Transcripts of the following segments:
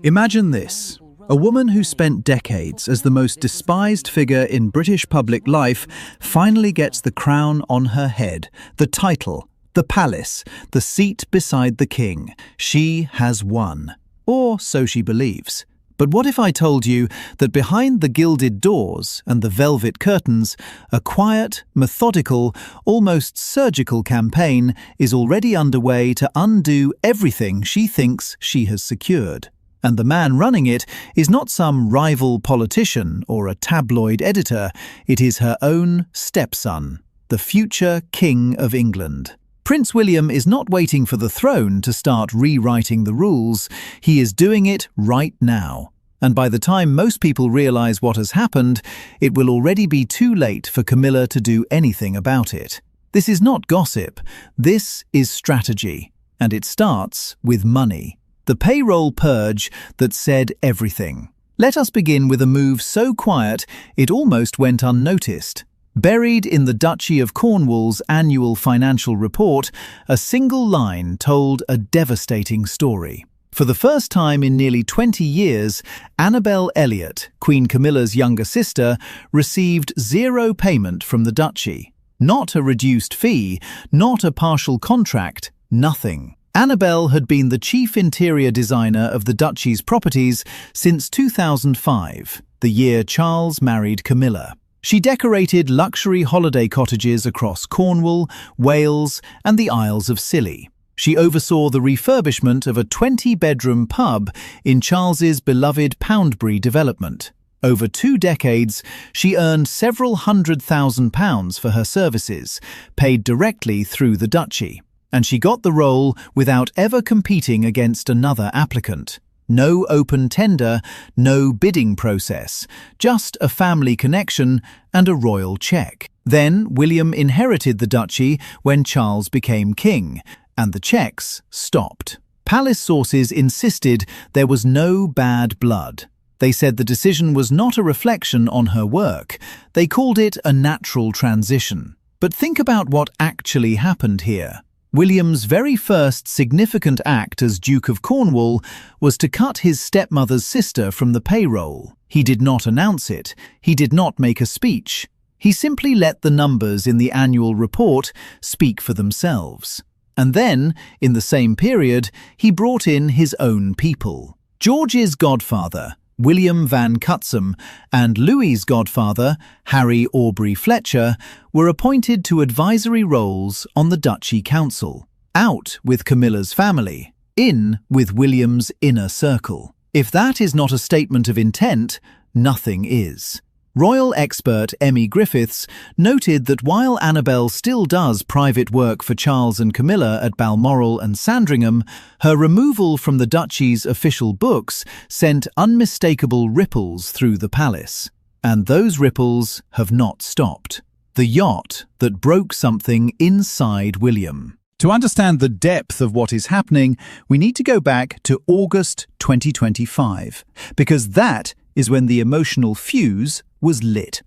Imagine this. A woman who spent decades as the most despised figure in British public life finally gets the crown on her head, the title, the palace, the seat beside the king. She has won. Or so she believes. But what if I told you that behind the gilded doors and the velvet curtains, a quiet, methodical, almost surgical campaign is already underway to undo everything she thinks she has secured? And the man running it is not some rival politician or a tabloid editor, it is her own stepson, the future King of England. Prince William is not waiting for the throne to start rewriting the rules, he is doing it right now. And by the time most people realise what has happened, it will already be too late for Camilla to do anything about it. This is not gossip, this is strategy, and it starts with money. The payroll purge that said everything. Let us begin with a move so quiet it almost went unnoticed. Buried in the Duchy of Cornwall's annual financial report, a single line told a devastating story. For the first time in nearly 20 years, Annabel Elliot, Queen Camilla's younger sister, received zero payment from the Duchy. Not a reduced fee, not a partial contract, nothing. Annabel had been the chief interior designer of the Duchy's properties since 2005, the year Charles married Camilla. She decorated luxury holiday cottages across Cornwall, Wales, and the Isles of Scilly. She oversaw the refurbishment of a 20-bedroom pub in Charles's beloved Poundbury development. Over 2 decades, she earned several £100,000 for her services, paid directly through the Duchy. And she got the role without ever competing against another applicant. No open tender, no bidding process, just a family connection and a royal check. Then William inherited the Duchy when Charles became king, and the checks stopped. Palace sources insisted there was no bad blood. They said the decision was not a reflection on her work. They called it a natural transition. But think about what actually happened here. William's very first significant act as Duke of Cornwall was to cut his stepmother's sister from the payroll. He did not announce it. He did not make a speech. He simply let the numbers in the annual report speak for themselves. And then, in the same period, he brought in his own people. George's godfather, William Van Cutsum, and Louis's godfather, Harry Aubrey Fletcher, were appointed to advisory roles on the Duchy Council. Out with Camilla's family, in with William's inner circle. If that is not a statement of intent, nothing is. Royal expert Emmy Griffiths noted that while Annabel still does private work for Charles and Camilla at Balmoral and Sandringham, her removal from the Duchy's official books sent unmistakable ripples through the palace. And those ripples have not stopped. The yacht that broke something inside William. To understand the depth of what is happening, we need to go back to August 2025, because that is when the emotional fuse was lit.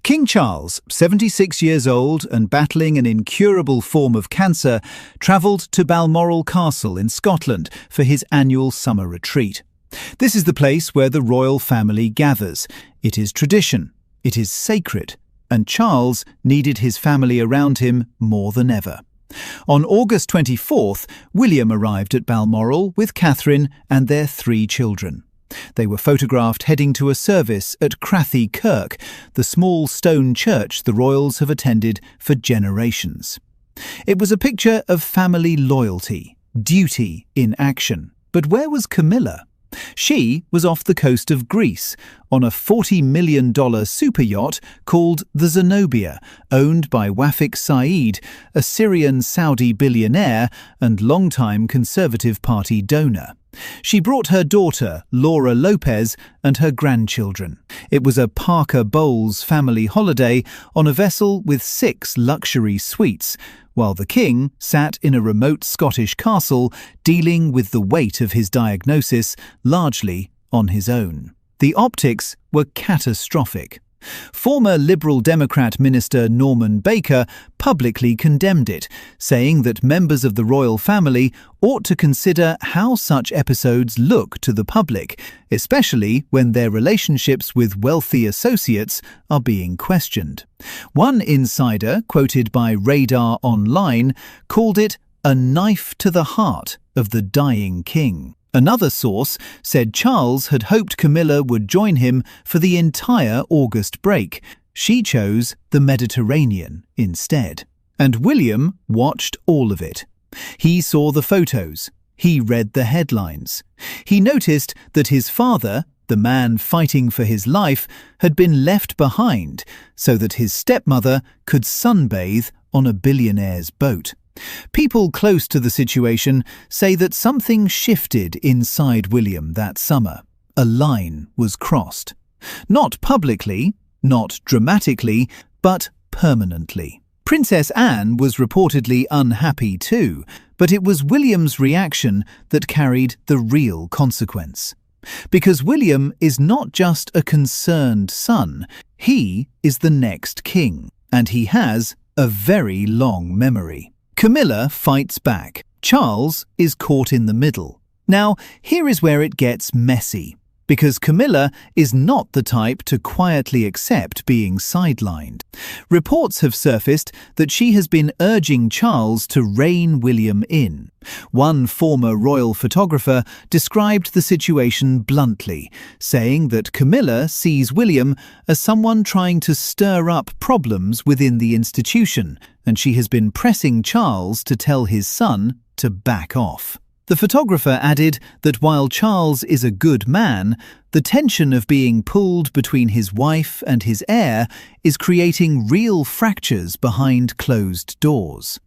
King Charles, 76 years old and battling an incurable form of cancer, travelled to Balmoral Castle in Scotland for his annual summer retreat. This is the place where the royal family gathers. It is tradition, it is sacred, and Charles needed his family around him more than ever. On August 24th, William arrived at Balmoral with Catherine and their 3 children. They were photographed heading to a service at Crathy Kirk, the small stone church the royals have attended for generations. It was a picture of family loyalty, duty in action. But where was Camilla? She was off the coast of Greece on a $40 million super yacht called the Zenobia, owned by Wafik Saeed, a Syrian-Saudi billionaire and longtime Conservative Party donor. She brought her daughter, Laura Lopez, and her grandchildren. It was a Parker Bowles family holiday on a vessel with 6 luxury suites, while the king sat in a remote Scottish castle dealing with the weight of his diagnosis largely on his own. The optics were catastrophic. Former Liberal Democrat Minister Norman Baker publicly condemned it, saying that members of the royal family ought to consider how such episodes look to the public, especially when their relationships with wealthy associates are being questioned. One insider, quoted by Radar Online, called it a knife to the heart of the dying king. Another source said Charles had hoped Camilla would join him for the entire August break. She chose the Mediterranean instead. And William watched all of it. He saw the photos. He read the headlines. He noticed that his father, the man fighting for his life, had been left behind so that his stepmother could sunbathe on a billionaire's boat. People close to the situation say that something shifted inside William that summer. A line was crossed. Not publicly, not dramatically, but permanently. Princess Anne was reportedly unhappy too, but it was William's reaction that carried the real consequence. Because William is not just a concerned son, he is the next king, and he has a very long memory. Camilla fights back. Charles is caught in the middle. Now, here is where it gets messy, because Camilla is not the type to quietly accept being sidelined. Reports have surfaced that she has been urging Charles to rein William in. One former royal photographer described the situation bluntly, saying that Camilla sees William as someone trying to stir up problems within the institution, and she has been pressing Charles to tell his son to back off. The photographer added that while Charles is a good man, the tension of being pulled between his wife and his heir is creating real fractures behind closed doors.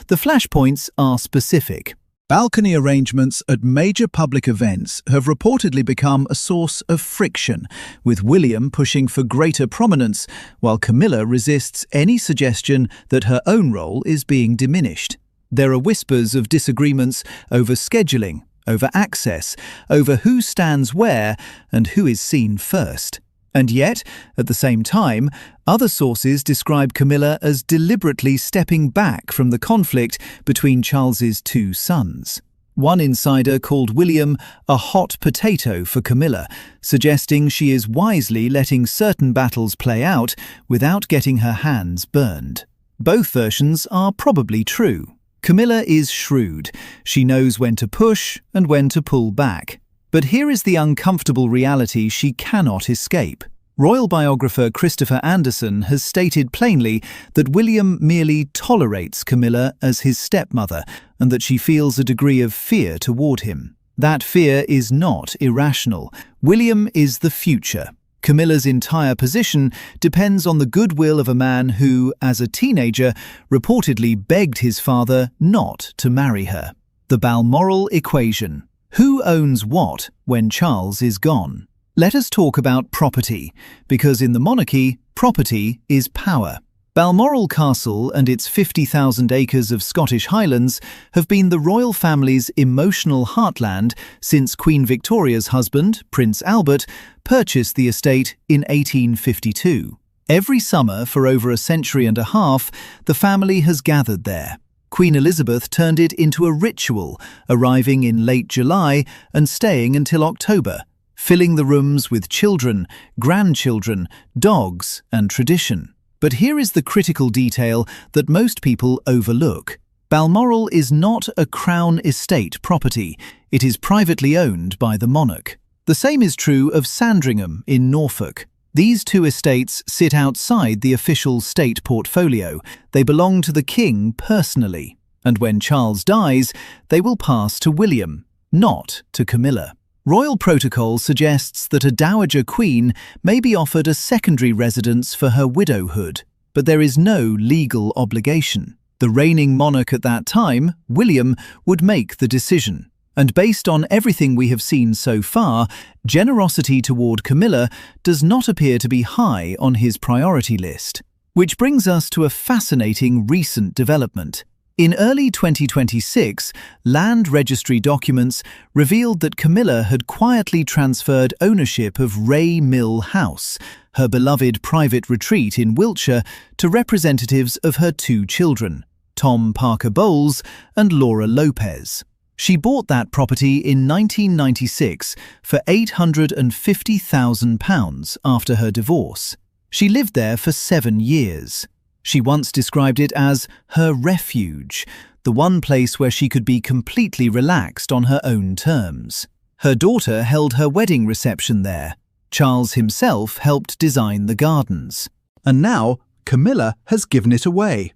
The flashpoints are specific. Balcony arrangements at major public events have reportedly become a source of friction, with William pushing for greater prominence, while Camilla resists any suggestion that her own role is being diminished. There are whispers of disagreements over scheduling, over access, over who stands where and who is seen first. And yet, at the same time, other sources describe Camilla as deliberately stepping back from the conflict between Charles's two sons. One insider called William a hot potato for Camilla, suggesting she is wisely letting certain battles play out without getting her hands burned. Both versions are probably true. Camilla is shrewd. She knows when to push and when to pull back. But here is the uncomfortable reality she cannot escape. Royal biographer Christopher Anderson has stated plainly that William merely tolerates Camilla as his stepmother and that she feels a degree of fear toward him. That fear is not irrational. William is the future. Camilla's entire position depends on the goodwill of a man who, as a teenager, reportedly begged his father not to marry her. The Balmoral equation. Who owns what when Charles is gone? Let us talk about property, because in the monarchy, property is power. Balmoral Castle and its 50,000 acres of Scottish Highlands have been the royal family's emotional heartland since Queen Victoria's husband, Prince Albert, purchased the estate in 1852. Every summer for over a century and a half, the family has gathered there. Queen Elizabeth turned it into a ritual, arriving in late July and staying until October, filling the rooms with children, grandchildren, dogs, and tradition. But here is the critical detail that most people overlook. Balmoral is not a Crown estate property. It is privately owned by the monarch. The same is true of Sandringham in Norfolk. These two estates sit outside the official state portfolio. They belong to the king personally. And when Charles dies, they will pass to William, not to Camilla. Royal protocol suggests that a dowager queen may be offered a secondary residence for her widowhood, but there is no legal obligation. The reigning monarch at that time, William, would make the decision. And based on everything we have seen so far, generosity toward Camilla does not appear to be high on his priority list. Which brings us to a fascinating recent development. In early 2026, land registry documents revealed that Camilla had quietly transferred ownership of Ray Mill House, her beloved private retreat in Wiltshire, to representatives of her 2 children, Tom Parker Bowles and Laura Lopez. She bought that property in 1996 for £850,000 after her divorce. She lived there for 7 years. She once described it as her refuge, the one place where she could be completely relaxed on her own terms. Her daughter held her wedding reception there. Charles himself helped design the gardens. And now, Camilla has given it away.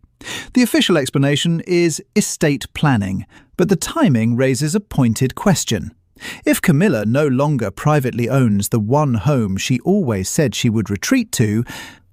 The official explanation is estate planning, but the timing raises a pointed question. If Camilla no longer privately owns the one home she always said she would retreat to,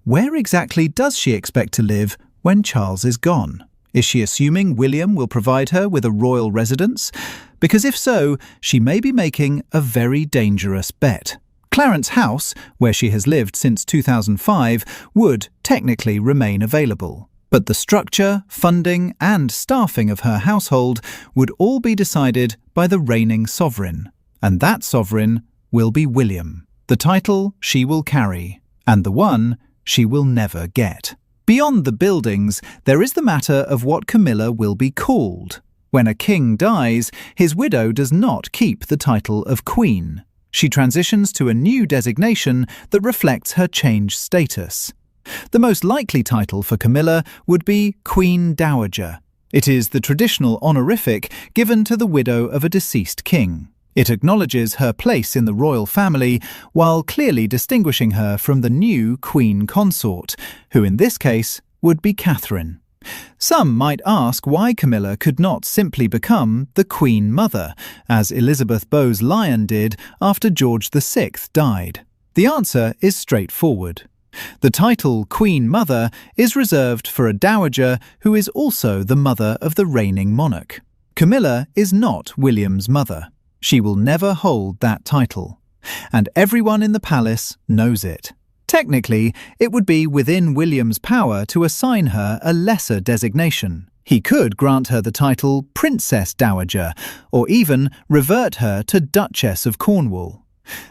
where exactly does she expect to live when Charles is gone? Is she assuming William will provide her with a royal residence? Because if so, she may be making a very dangerous bet. Clarence House, where she has lived since 2005, would technically remain available. But the structure, funding, and staffing of her household would all be decided by the reigning sovereign. And that sovereign will be William, the title she will carry, and the one she will never get. Beyond the buildings, there is the matter of what Camilla will be called. When a king dies, his widow does not keep the title of queen. She transitions to a new designation that reflects her changed status. The most likely title for Camilla would be Queen Dowager. It is the traditional honorific given to the widow of a deceased king. It acknowledges her place in the royal family while clearly distinguishing her from the new queen consort, who in this case would be Catherine. Some might ask why Camilla could not simply become the Queen Mother, as Elizabeth Bowes-Lyon did after George VI died. The answer is straightforward. The title Queen Mother is reserved for a dowager who is also the mother of the reigning monarch. Camilla is not William's mother. She will never hold that title. And everyone in the palace knows it. Technically, it would be within William's power to assign her a lesser designation. He could grant her the title Princess Dowager, or even revert her to Duchess of Cornwall.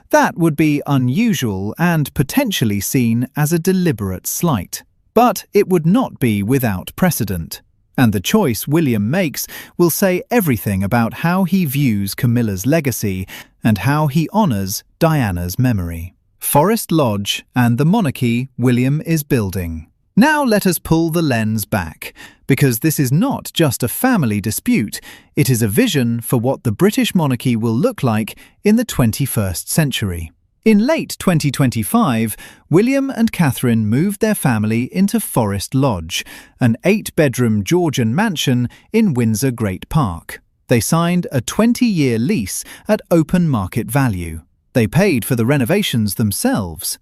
That would be unusual and potentially seen as a deliberate slight. But it would not be without precedent. And the choice William makes will say everything about how he views Camilla's legacy and how he honours Diana's memory. Forest Lodge and the monarchy William is building. Now let us pull the lens back, because this is not just a family dispute, it is a vision for what the British monarchy will look like in the 21st century. In late 2025, William and Catherine moved their family into Forest Lodge, an 8-bedroom Georgian mansion in Windsor Great Park. They signed a 20-year lease at open market value. They paid for the renovations themselves.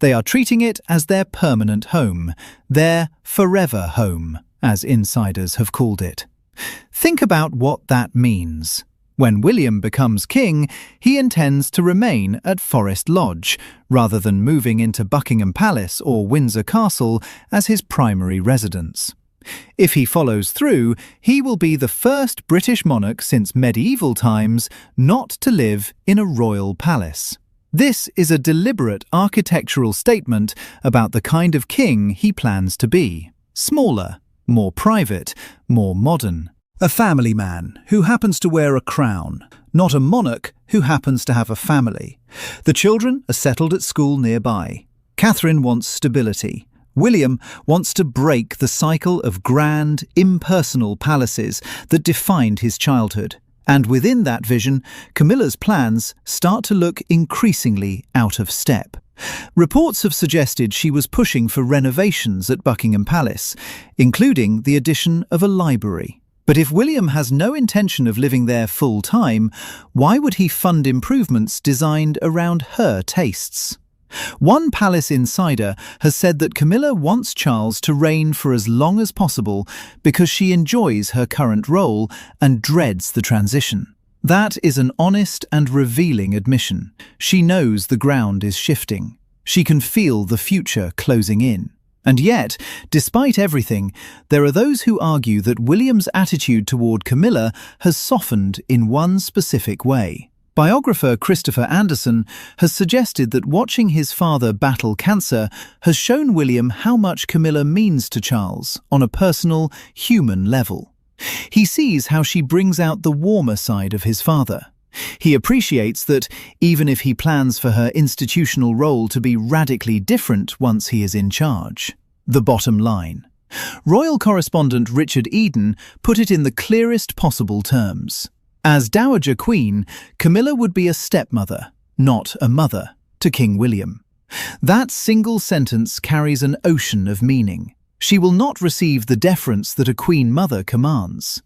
They are treating it as their permanent home, their forever home, as insiders have called it. Think about what that means. When William becomes king, he intends to remain at Forest Lodge, rather than moving into Buckingham Palace or Windsor Castle as his primary residence. If he follows through, he will be the first British monarch since medieval times not to live in a royal palace. This is a deliberate architectural statement about the kind of king he plans to be. Smaller, more private, more modern. A family man who happens to wear a crown, not a monarch who happens to have a family. The children are settled at school nearby. Catherine wants stability. William wants to break the cycle of grand, impersonal palaces that defined his childhood. And within that vision, Camilla's plans start to look increasingly out of step. Reports have suggested she was pushing for renovations at Buckingham Palace, including the addition of a library. But if William has no intention of living there full-time, why would he fund improvements designed around her tastes? One palace insider has said that Camilla wants Charles to reign for as long as possible because she enjoys her current role and dreads the transition. That is an honest and revealing admission. She knows the ground is shifting. She can feel the future closing in. And yet, despite everything, there are those who argue that William's attitude toward Camilla has softened in one specific way. Biographer Christopher Anderson has suggested that watching his father battle cancer has shown William how much Camilla means to Charles on a personal, human level. He sees how she brings out the warmer side of his father. He appreciates that, even if he plans for her institutional role to be radically different once he is in charge. The bottom line. Royal correspondent Richard Eden put it in the clearest possible terms. As Dowager Queen, Camilla would be a stepmother, not a mother, to King William. That single sentence carries an ocean of meaning. She will not receive the deference that a queen mother commands.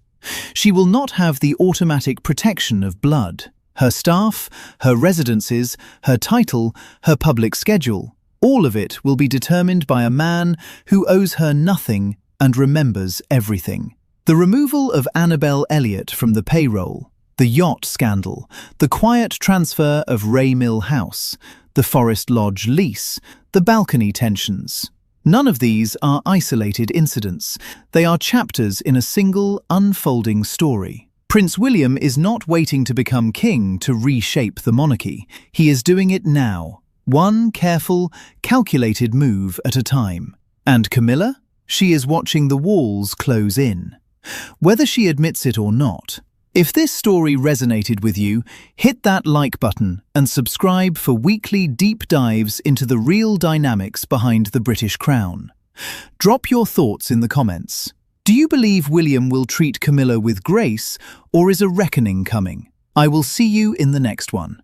She will not have the automatic protection of blood. Her staff, her residences, her title, her public schedule, all of it will be determined by a man who owes her nothing and remembers everything. The removal of Annabel Elliot from the payroll, the yacht scandal, the quiet transfer of Ray Mill House, the Forest Lodge lease, the balcony tensions. None of these are isolated incidents. They are chapters in a single, unfolding story. Prince William is not waiting to become king to reshape the monarchy. He is doing it now, one careful, calculated move at a time. And Camilla? She is watching the walls close in. Whether she admits it or not. If this story resonated with you, hit that like button and subscribe for weekly deep dives into the real dynamics behind the British crown. Drop your thoughts in the comments. Do you believe William will treat Camilla with grace, or is a reckoning coming? I will see you in the next one.